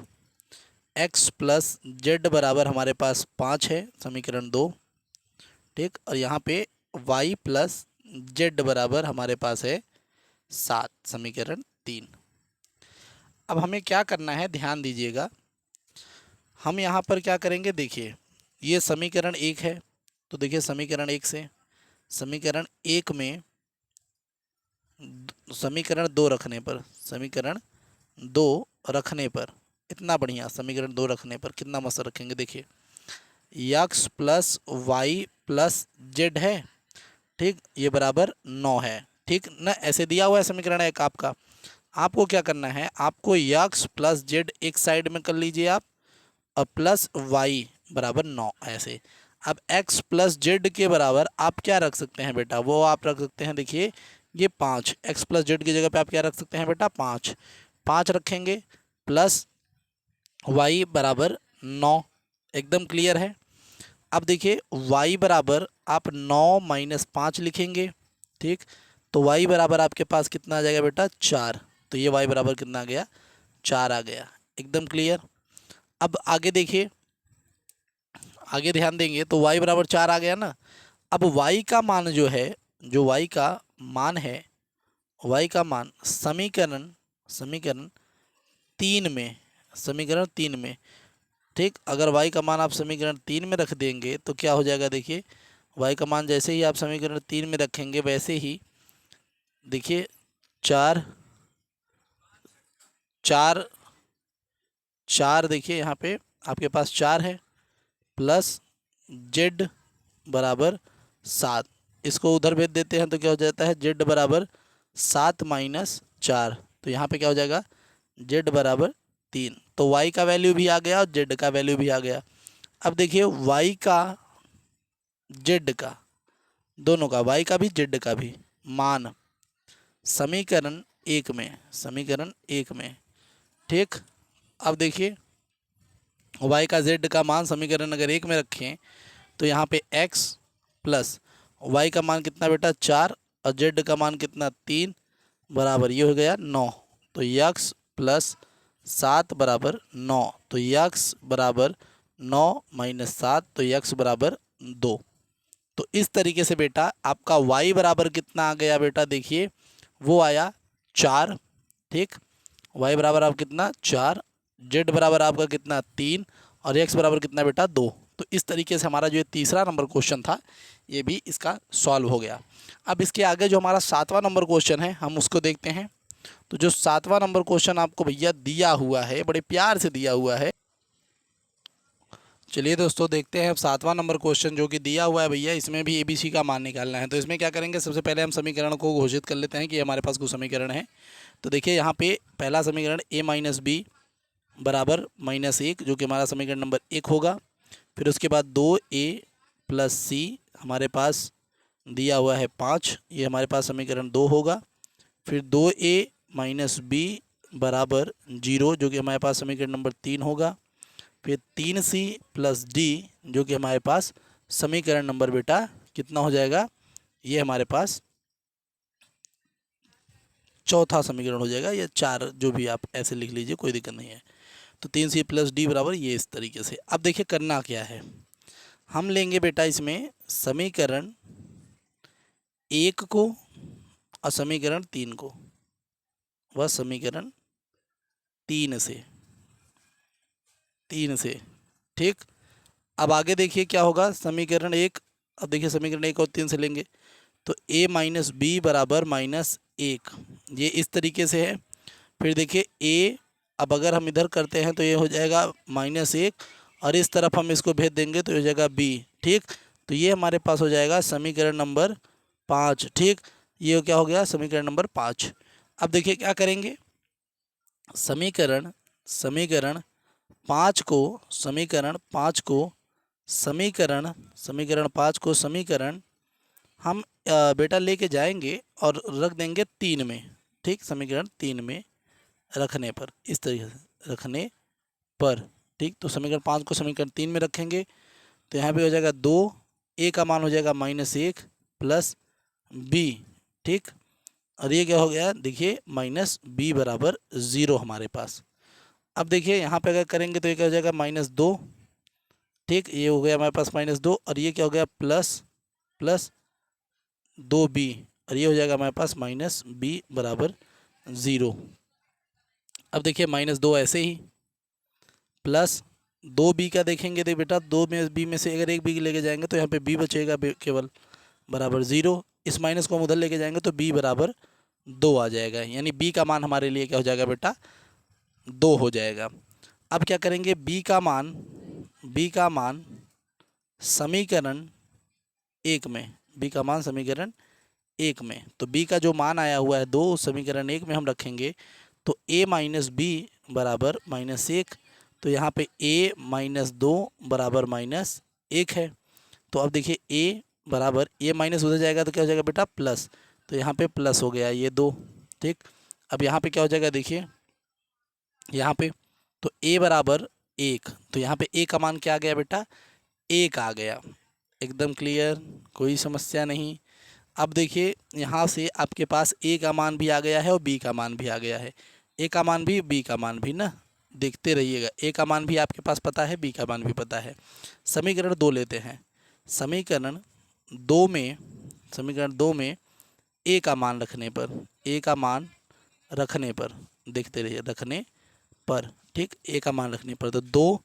[SPEAKER 1] एक्स प्लस जेड बराबर हमारे पास 5 है, समीकरण 2, ठीक। और यहाँ पे वाई प्लस जेड बराबर हमारे पास है 7, समीकरण 3। अब हमें क्या करना है, ध्यान दीजिएगा, हम यहाँ पर क्या करेंगे, देखिए ये समीकरण 1 है, तो देखिए समीकरण 1 से समीकरण 1 में समीकरण 2 रखने पर इतना बढ़िया, समीकरण 2 रखने पर कितना मस्त रखेंगे, देखिए x plus y plus z है, ठीक, ये बराबर 9 है, ठीक ना। ऐसे दिया हुआ है समीकरण 1 आपका। आपको क्या करना है, आपको एक्स प्लस जेड एक साइड में कर लीजिए आप, और प्लस वाई बराबर 9 ऐसे। अब x प्लस जेड के बराबर आप क्या रख सकते हैं बेटा, वो आप रख सकते हैं, देखिए ये 5, एक्स प्लस जेड की जगह पे आप क्या रख सकते हैं बेटा 5, 5 रखेंगे प्लस वाई बराबर 9। एकदम क्लियर है। अब देखिए y बराबर आप 9 माइनस 5 लिखेंगे, ठीक। तो y बराबर आपके पास कितना आ जाएगा बेटा 4। तो ये y बराबर कितना आ गया 4 आ गया। एकदम क्लियर। अब आगे देखिए, आगे ध्यान देंगे तो y बराबर 4 आ गया ना। अब y का मान जो है, जो y का मान है, y का मान समीकरण समीकरण 3 में, समीकरण 3 में, ठीक। अगर y का मान आप समीकरण 3 में रख देंगे तो क्या हो जाएगा, देखिए y का मान जैसे ही आप समीकरण 3 में रखेंगे वैसे ही देखिए 4 4 4 देखिए यहाँ पे आपके पास 4 है प्लस z बराबर 7। इसको उधर भेज देते हैं तो क्या हो जाता है z बराबर 7 माइनस 4। तो यहाँ पे क्या हो जाएगा z बराबर 3। तो y का वैल्यू भी आ गया और z का वैल्यू भी आ गया। अब देखिए y का z का, दोनों का, y का भी z का भी मान समीकरण 1 में, समीकरण 1 में, ठीक। अब देखिए y का z का मान समीकरण अगर 1 में रखें तो यहाँ पे x प्लस y का मान कितना बेटा 4 और z का मान कितना 3 बराबर ये हो गया 9। तो x प्लस 7 बराबर 9। तो x बराबर 9 माइनस 7, तो x बराबर 2। तो इस तरीके से बेटा आपका y बराबर कितना आ गया बेटा, देखिए वो आया 4, ठीक। y बराबर आप कितना 4, z बराबर आपका कितना 3 और x बराबर कितना बेटा 2। तो इस तरीके से हमारा जो ये तीसरा नंबर क्वेश्चन था ये भी इसका सॉल्व हो गया। अब इसके आगे जो हमारा 7वां नंबर क्वेश्चन है हम उसको देखते हैं। तो जो 7वां नंबर क्वेश्चन आपको भैया दिया हुआ है, बड़े प्यार से दिया हुआ है। चलिए दोस्तों देखते हैं अब 7वां नंबर क्वेश्चन जो कि दिया हुआ है भैया, इसमें भी ABC का मान निकालना है। तो इसमें क्या करेंगे, सबसे पहले हम समीकरण को घोषित कर लेते हैं कि हमारे पास कुछ समीकरण है। तो देखिए यहाँ पे पहला समीकरण a माइनस बी बराबर -1 जो कि हमारा समीकरण नंबर 1 होगा। फिर उसके बाद 2a प्लस सी हमारे पास दिया हुआ है 5, ये हमारे पास समीकरण 2 होगा। फिर 2a माइनस बी बराबर 0 जो कि हमारे पास समीकरण नंबर 3 होगा। फिर 3c प्लस डी जो कि हमारे पास समीकरण नंबर बेटा कितना हो जाएगा, ये हमारे पास चौथा समीकरण हो जाएगा, या 4 जो भी आप ऐसे लिख लीजिए, कोई दिक्कत नहीं है। तो 3c प्लस डी बराबर ये इस तरीके से। अब देखिए करना क्या है, हम लेंगे बेटा इसमें समीकरण 1 को और समीकरण 3 को, वह समीकरण 3 से, ठीक। अब आगे देखिए क्या होगा, समीकरण 1, अब देखिए समीकरण 1 और 3 से लेंगे तो a माइनस बी बराबर -1, ये इस तरीके से है। फिर देखिए a, अब अगर हम इधर करते हैं तो ये हो जाएगा -1 और इस तरफ हम इसको भेज देंगे तो हो जाएगा b, ठीक। तो ये हमारे पास हो जाएगा समीकरण नंबर 5, ठीक। ये क्या हो गया समीकरण नंबर 5। अब देखिए क्या करेंगे, समीकरण समीकरण 5 को समीकरण 5 को समीकरण हम बेटा लेके जाएंगे और रख देंगे 3 में, ठीक। समीकरण 3 में रखने पर, इस तरीके से रखने पर, ठीक। तो समीकरण 5 को समीकरण 3 में रखेंगे तो यहाँ पे हो जाएगा 2, a का मान हो जाएगा -1 प्लस b, ठीक। और ये क्या हो गया, देखिए -b बराबर 0 हमारे पास। अब देखिए यहाँ पे अगर करेंगे तो ये क्या हो जाएगा -2, ठीक। ये हो गया हमारे पास -2 और ये क्या हो गया प्लस 2b और ये हो जाएगा हमारे पास -b बराबर 0। अब देखिए -2 ऐसे ही प्लस 2b का देखेंगे तो बेटा 2 में b में से अगर एक b लेके जाएंगे तो यहाँ पे b बचेगा केवल बराबर 0। इस माइनस को हम उधर लेके जाएंगे तो b बराबर 2 आ जाएगा, यानी b का मान हमारे लिए क्या हो जाएगा बेटा 2 हो जाएगा। अब क्या करेंगे, b का मान समीकरण 1 में, b का मान समीकरण 1 में, तो b का जो मान आया हुआ है 2 समीकरण 1 में हम रखेंगे तो a माइनस बी बराबर -1। तो यहाँ पे a माइनस 2 बराबर -1 है। तो अब देखिए a बराबर, ये माइनस उधर जाएगा तो क्या हो जाएगा बेटा प्लस, तो यहाँ पे प्लस हो गया ये 2। ठीक, अब यहाँ पे क्या हो जाएगा, देखिए यहाँ पे तो a बराबर 1, तो यहाँ पे a का मान क्या आ गया बेटा, 1 आ गया। एकदम क्लियर, कोई समस्या नहीं। अब देखिए यहाँ से आपके पास a का मान भी आ गया है और b का मान भी आ गया है। a का मान भी, b का मान भी ना, देखते रहिएगा। a का मान भी आपके पास पता है, b का मान भी पता है। समीकरण 2 लेते हैं। समीकरण 2 में, समीकरण 2 में a का मान रखने पर, a का मान रखने पर, देखते रहिए, रखने पर, ठीक, a का मान रखने पर, तो 2,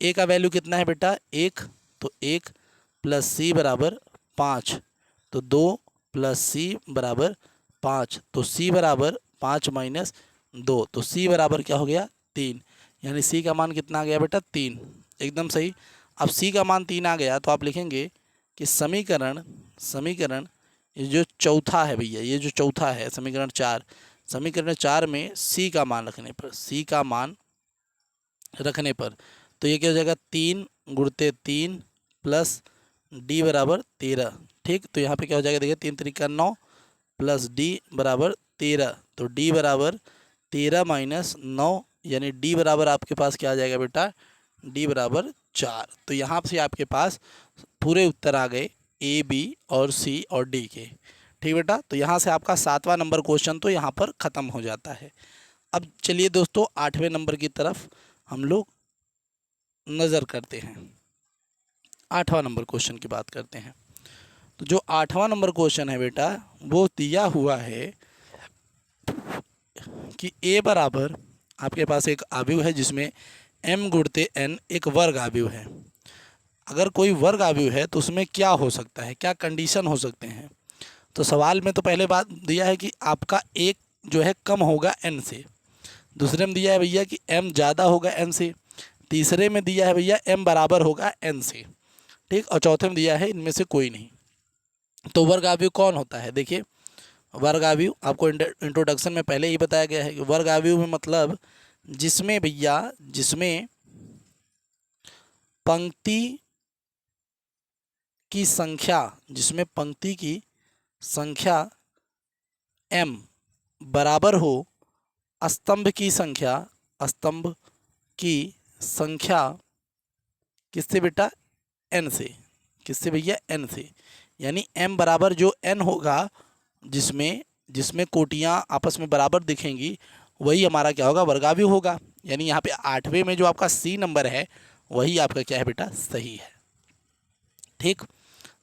[SPEAKER 1] a का वैल्यू कितना है बेटा, 1, तो 1 प्लस c बराबर 5, तो 2 प्लस c बराबर 5, तो c बराबर 5 माइनस 2, तो c बराबर क्या हो गया, 3। यानी c का मान कितना आ गया बेटा, 3। एकदम सही। अब c का मान 3 आ गया तो आप लिखेंगे कि समीकरण, समीकरण ये जो चौथा है भैया, ये जो चौथा है समीकरण 4, समीकरण 4 में c का मान रखने पर, c का मान रखने पर, तो ये क्या हो जाएगा, 3 गुणते 3 प्लस d बराबर 13। ठीक, तो यहाँ पे क्या हो जाएगा, देखिए 3 तरीका 9 प्लस d बराबर 13, तो d बराबर 13 माइनस 9, यानी d बराबर आपके पास क्या आ जाएगा बेटा, d बराबर 4। तो यहाँ से आपके पास पूरे उत्तर आ गए a, b और c और d के। ठीक बेटा, तो यहाँ से आपका 7वां नंबर क्वेश्चन तो यहाँ पर ख़त्म हो जाता है। अब चलिए दोस्तों 8वें नंबर की तरफ हम लोग नज़र करते हैं। 8वां नंबर क्वेश्चन की बात करते हैं। तो जो 8वां नंबर क्वेश्चन है बेटा, वो दिया हुआ है कि a बराबर आपके पास एक आव्यूह है जिसमें m गुणते n एक वर्ग आव्यूह है। अगर कोई वर्ग आव्यूह है तो उसमें क्या हो सकता है, क्या कंडीशन हो सकते हैं। तो सवाल में तो पहले बात दिया है कि आपका एक जो है कम होगा n से, दूसरे में दिया है भैया कि m ज़्यादा होगा n से, तीसरे में दिया है भैया m बराबर होगा n से, ठीक, और चौथे में दिया है इनमें से कोई नहीं। तो वर्ग आव्यूह कौन होता है, देखिए वर्ग आव्यूह आपको इंट्रोडक्शन में पहले ही बताया गया है कि वर्ग आव्यूह में मतलब जिसमें भैया, जिसमें पंक्ति की संख्या, जिसमें पंक्ति की संख्या m बराबर हो स्तंभ की संख्या, स्तंभ की संख्या किससे बेटा, n से, किससे भैया, n से। यानी m बराबर जो n होगा, जिसमें जिसमें कोटियाँ आपस में बराबर दिखेंगी, वही हमारा क्या होगा, वर्गाव्यूह होगा। यानी यहाँ पे 8वें में जो आपका c नंबर है वही आपका क्या है बेटा, सही है। ठीक,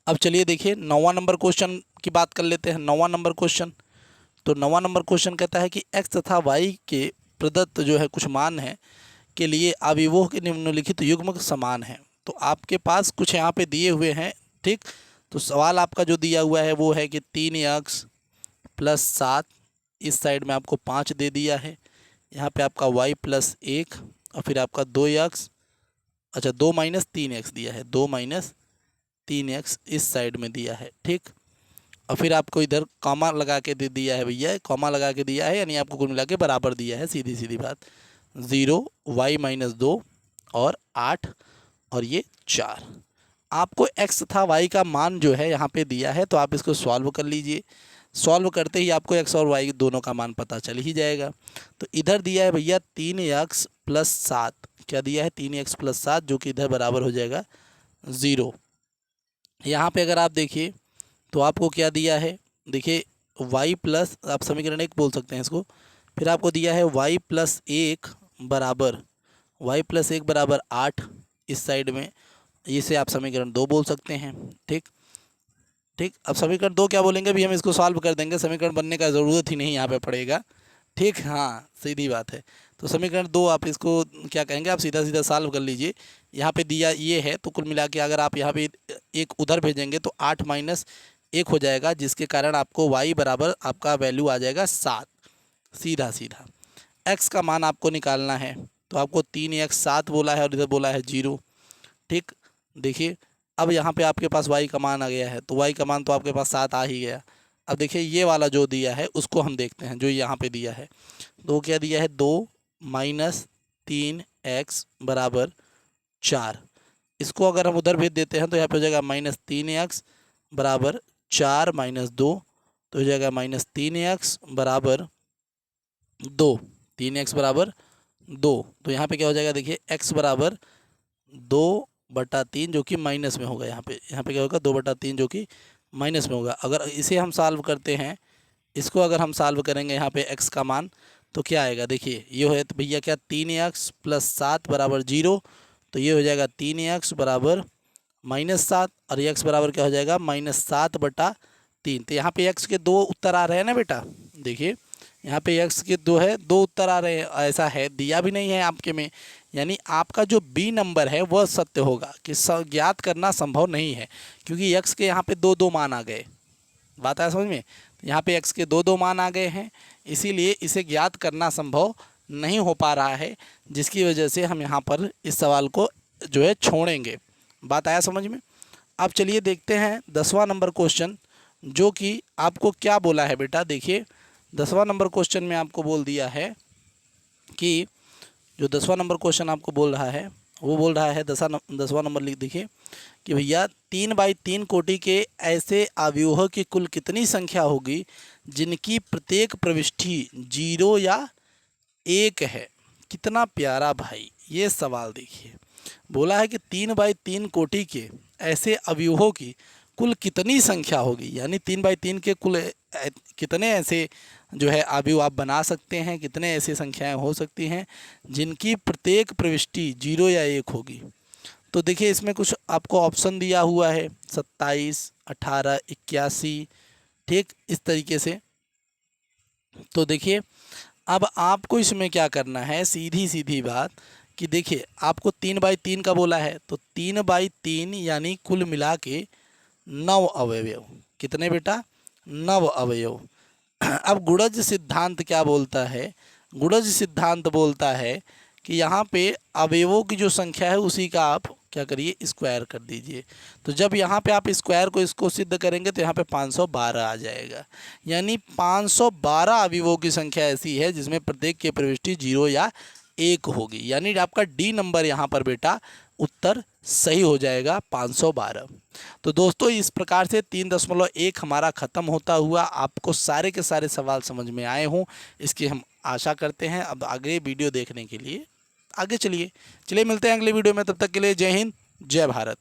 [SPEAKER 1] अब चलिए देखिए 9वां नंबर क्वेश्चन की बात कर लेते हैं। 9वां नंबर क्वेश्चन, तो 9वां नंबर क्वेश्चन कहता है कि x तथा y के प्रदत्त जो है कुछ मान है के लिए अवयवों के निम्नलिखित युग्म समान है। तो आपके पास कुछ यहाँ पे दिए हुए हैं। ठीक, तो सवाल आपका जो दिया हुआ है वो है कि 3x प्लस 7, इस साइड में आपको 5 दे दिया है, यहाँ पे आपका y प्लस 1 और फिर आपका 2x, अच्छा 2 माइनस 3x दिया है, 2 माइनस 3x इस साइड में दिया है। ठीक, और फिर आपको इधर कॉमा लगा के दे दिया है भैया, कॉमा लगा के दिया है, यानी आपको कुल मिला के बराबर दिया है, सीधी सीधी बात, 0 y माइनस 2 और 8 और ये 4। आपको x तथा y का मान जो है यहाँ पे दिया है, तो आप इसको सॉल्व कर लीजिए। सॉल्व करते ही आपको x और y दोनों का मान पता चल ही जाएगा। तो इधर दिया है भैया 3x प्लस 7, क्या दिया है, 3x प्लस 7, जो कि इधर बराबर हो जाएगा 0। यहाँ पे अगर आप देखिए तो आपको क्या दिया है, देखिए y प्लस, आप समीकरण 1 बोल सकते हैं इसको, फिर आपको दिया है y प्लस 1 बराबर, y प्लस 1 बराबर 8 इस साइड में, इसे आप समीकरण 2 बोल सकते हैं। ठीक, ठीक, अब समीकरण 2 क्या बोलेंगे भी, हम इसको सॉल्व कर देंगे, समीकरण बनने का ज़रूरत ही नहीं यहाँ पे पड़ेगा। ठीक, हाँ सीधी बात है। तो समीकरण 2 आप इसको क्या कहेंगे, आप सीधा सीधा सॉल्व कर लीजिए। यहाँ पे दिया ये है, तो कुल मिला के अगर आप यहाँ पे एक उधर भेजेंगे तो 8 माइनस 1 हो जाएगा, जिसके कारण आपको y बराबर आपका वैल्यू आ जाएगा 7, सीधा सीधा। x का मान आपको निकालना है, तो आपको 3x 7 बोला है और इधर बोला है 0। ठीक, देखिए अब यहाँ पे आपके पास y का मान आ गया है, तो y का मान तो आपके पास 7 आ ही गया। अब देखिए ये वाला जो दिया है उसको हम देखते हैं, जो यहाँ पे दिया है, तो क्या दिया है, 2 माइनस 3x बराबर 4। इसको अगर हम उधर भेज देते हैं तो यहाँ पे हो जाएगा -3x बराबर 4 माइनस 2 तो हो जाएगा -3x बराबर 2, 3x बराबर 2। तो यहाँ पे क्या हो जाएगा, देखिए x बराबर 2/3 जो कि माइनस में होगा। यहाँ पे क्या होगा, 2/3 जो कि माइनस में होगा। अगर इसे हम सॉल्व करते हैं, इसको अगर हम सॉल्व करेंगे यहाँ पे x का मान, तो क्या आएगा, देखिए ये है तो भैया क्या 3x + 7 बराबर 0। तो ये हो जाएगा 3x बराबर -7 और x बराबर क्या हो जाएगा -7/3। तो यहाँ पे x के 2 उत्तर आ रहे हैं ना बेटा, देखिए यहाँ पे x के 2 उत्तर आ रहे हैं। ऐसा है, दिया भी नहीं है आपके में, यानी आपका जो बी नंबर है वह सत्य होगा कि ज्ञात करना संभव नहीं है, क्योंकि x के यहाँ पे 2 मान आ गए। बात आया समझ में? यहाँ पे x के 2 मान आ गए हैं, इसीलिए इसे ज्ञात करना संभव नहीं हो पा रहा है, जिसकी वजह से हम यहाँ पर इस सवाल को जो है छोड़ेंगे। बात आया समझ में? अब चलिए देखते हैं 10वां नंबर क्वेश्चन, जो कि आपको क्या बोला है बेटा। देखिए 10वां नंबर क्वेश्चन में आपको बोल दिया है कि जो 10वां नंबर क्वेश्चन आपको बोल रहा है वो बोल रहा है 10वां नंबर लिख देखिए कि भैया 3/3 कोटि के ऐसे अवयवों की कुल कितनी संख्या होगी जिनकी प्रत्येक प्रविष्टि 0 या 1 है। कितना प्यारा भाई ये सवाल, देखिए बोला है कि 3/3 कोटि के ऐसे अवयवों की कुल कितनी संख्या होगी, यानी 3/3 के कुल कितने ऐसे जो है अवयव आप बना सकते हैं, कितने ऐसी संख्याएं हो सकती हैं जिनकी प्रत्येक प्रविष्टि 0 या 1 होगी। तो देखिए इसमें कुछ आपको ऑप्शन दिया हुआ है 27, 18, 81, ठीक इस तरीके से। तो देखिए अब आपको इसमें क्या करना है, सीधी सीधी बात कि देखिए आपको 3/3 का बोला है, तो 3/3 यानी कुल मिला के 9 अवयव। कितने बेटा? 9 अवयव। अब गुणज सिद्धांत क्या बोलता है? गुणज सिद्धांत बोलता है कि यहाँ पे अवयवों की जो संख्या है उसी का आप क्या करिए, स्क्वायर कर दीजिए। तो जब यहाँ पे आप स्क्वायर को इसको सिद्ध करेंगे तो यहाँ पे 512 आ जाएगा, यानी 512 अवयवों की संख्या ऐसी है जिसमें प्रत्येक की प्रविष्टि 0 या 1 होगी, यानी आपका डी नंबर यहाँ पर बेटा उत्तर सही हो जाएगा 512। तो दोस्तों इस प्रकार से 3.1 हमारा ख़त्म होता हुआ आपको सारे के सारे सवाल समझ में आए हों, इसकी हम आशा करते हैं। अब आगे वीडियो देखने के लिए आगे चलिए मिलते हैं अगले वीडियो में, तब तक के लिए जय हिंद जय भारत।